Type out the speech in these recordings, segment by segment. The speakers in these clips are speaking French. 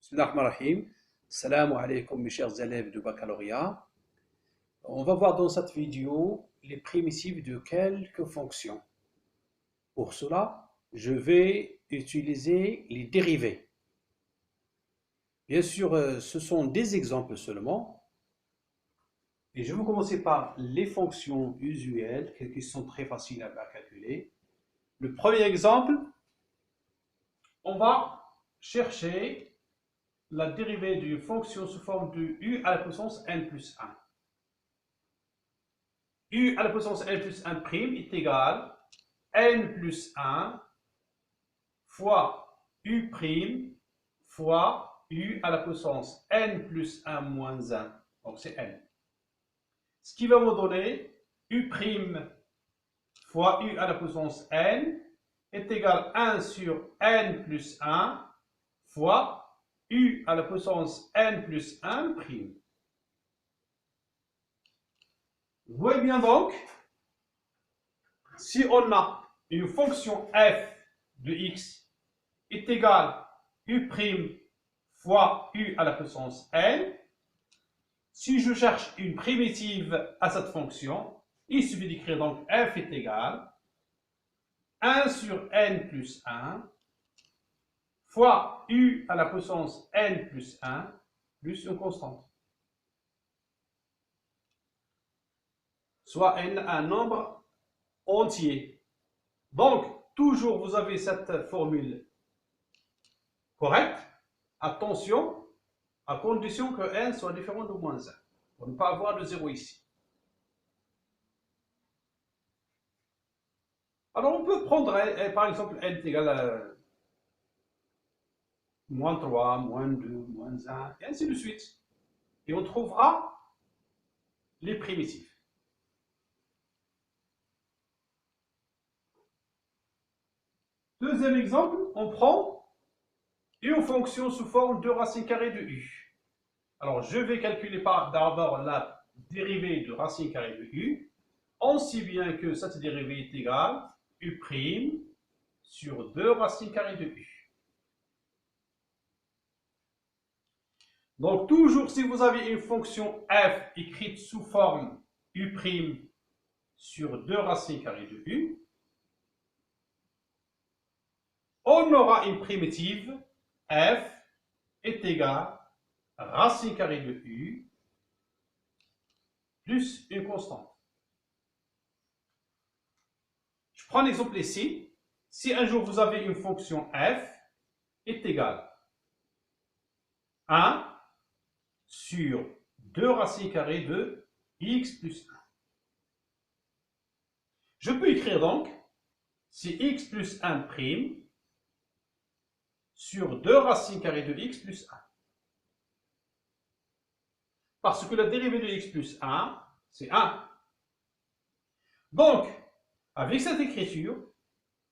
Bismillah ar-Rahman ar-Rahim. Salam alaikum mes chers élèves de baccalauréat. On va voir dans cette vidéo les primitives de quelques fonctions. Pour cela, je vais utiliser les dérivés. Bien sûr, ce sont des exemples seulement. Et je vais commencer par les fonctions usuelles qui sont très faciles à calculer. Le premier exemple, on va chercher la dérivée d'une fonction sous forme de u à la puissance n plus 1. U à la puissance n plus 1' est égal à n plus 1 fois u' fois u à la puissance n plus 1 moins 1. Donc c'est n. Ce qui va me donner u' fois u à la puissance n est égal à 1 sur n plus 1 fois u à la puissance n plus 1'. Vous voyez bien donc, si on a une fonction f de x est égale à u' fois u à la puissance n, si je cherche une primitive à cette fonction, il suffit d'écrire donc f est égal à 1 sur n plus 1 fois u à la puissance n plus 1 plus une constante. Soit n un nombre entier. Donc, toujours vous avez cette formule correcte. Attention, à condition que n soit différent de moins 1. Pour ne pas avoir de 0 ici. Alors, on peut prendre, par exemple, n est égal à moins 3, moins 2, moins 1, et ainsi de suite. Et on trouvera les primitifs. Deuxième exemple, on prend une fonction sous forme de racine carrée de u. Alors, je vais calculer d'abord la dérivée de racine carrée de u, aussi bien que cette dérivée est égale à u' sur 2 racines carrées de u. Donc, toujours si vous avez une fonction f écrite sous forme u' sur 2 racines carrées de u, on aura une primitive f est égale à racine carrée de u plus une constante. Je prends l'exemple ici. Si un jour vous avez une fonction f est égale à 1 sur 2 racines carrées de x plus 1. Je peux écrire donc, c'est x plus 1' sur 2 racines carrées de x plus 1. Parce que la dérivée de x plus 1, c'est 1. Donc, avec cette écriture,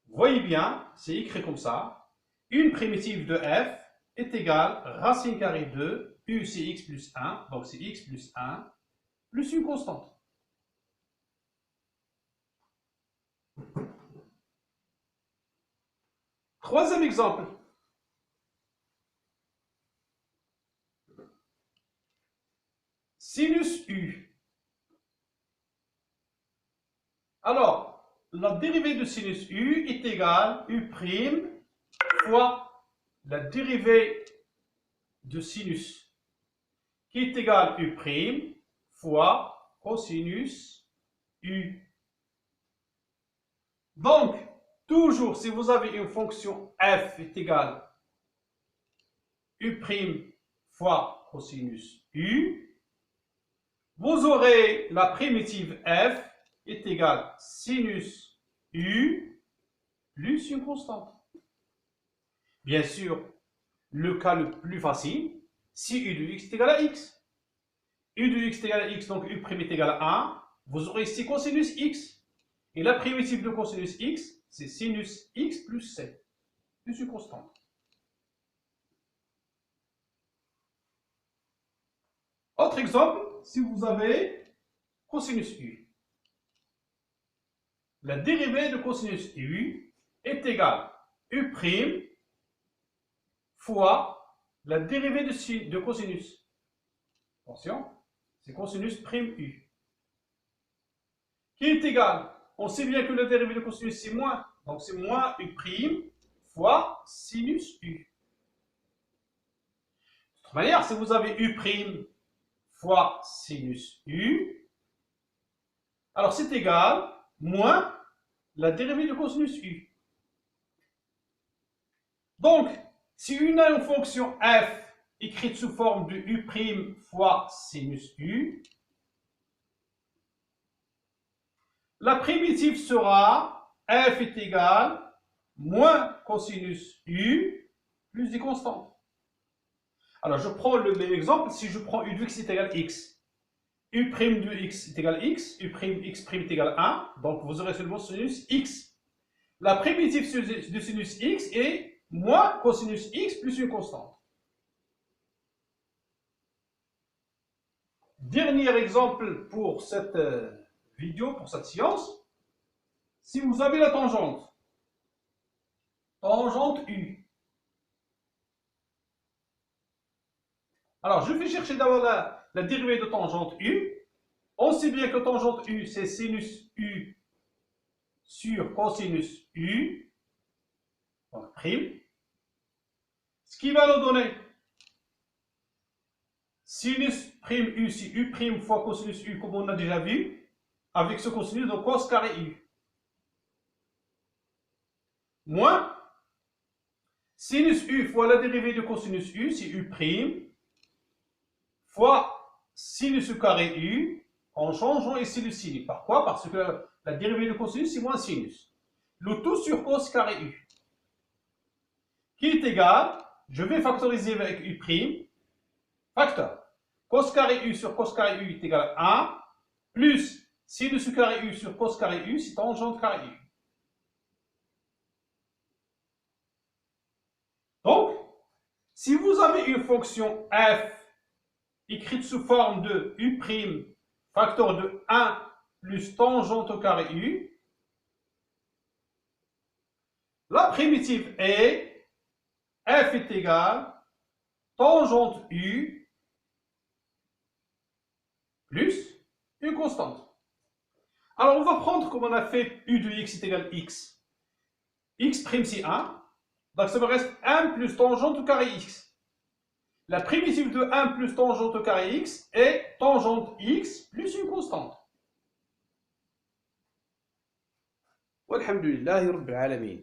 vous voyez bien, c'est écrit comme ça, une primitive de f est égale à racine carrée de u, c'est x plus 1, donc c'est x plus 1, plus une constante. Troisième exemple. Sinus u. Alors, la dérivée de sinus u est égale à u' fois la dérivée de sinus, qui est égale à u' fois cosinus u. Donc, toujours si vous avez une fonction f est égale à u' fois cosinus u, vous aurez la primitive f est égale à sinus u plus une constante. Bien sûr, le cas le plus facile, si u de x est égal à x. U de x est égal à x, donc u' est égal à 1, vous aurez ici cosinus x. Et la primitive de cosinus x, c'est sinus x plus c, plus une constante. Autre exemple, si vous avez cosinus u. La dérivée de cosinus u est égale à u' fois la dérivée de cosinus. Attention, c'est cosinus prime U. Qui est égal, on sait bien que la dérivée de cosinus c'est moins, donc c'est moins U prime fois sinus U. De toute manière, si vous avez U prime fois sinus U, alors c'est égal moins la dérivée de cosinus U. Donc, si on a une fonction f écrite sous forme de U prime fois sinus U, la primitive sera f est égal moins cosinus U plus des constantes. Alors, je prends le même exemple. Si je prends U de x est égal à x, U prime de x est égal à x, U prime x prime est égal à 1, donc vous aurez seulement sinus x. La primitive de sinus x est moins cosinus x plus une constante. Dernier exemple pour cette vidéo, pour cette science. Si vous avez la tangente U. Alors, je vais chercher d'abord la dérivée de tangente U. On sait bien que tangente U, c'est sinus U sur cosinus U, donc prime. Ce qui va nous donner sinus prime U, c'est U prime fois cosinus U, comme on a déjà vu, avec ce cosinus, donc cos carré U. Moins sinus U fois la dérivée de cosinus U, c'est U prime, fois sinus U carré U, en changeant ici le sinus. Pourquoi? Parce que la dérivée de cosinus, c'est moins sinus. Le tout sur cos carré U. Qui est égal, je vais factoriser avec U prime, facteur. Cos carré U sur cos carré U est égal à 1, plus sinus U carré U sur cos carré U, c'est tangente carré U. Donc, si vous avez une fonction f écrite sous forme de U prime facteur de 1 plus tangente au carré U, la primitive est f est égal tangente U plus une constante. Alors, on va prendre comme on a fait U de x est égal à x. X prime c'est 1. Donc, ça me reste 1 plus tangente au carré x. La primitive de 1 plus tangente au carré x est tangente x plus une constante. Walhamdulillahi rabbil alamin.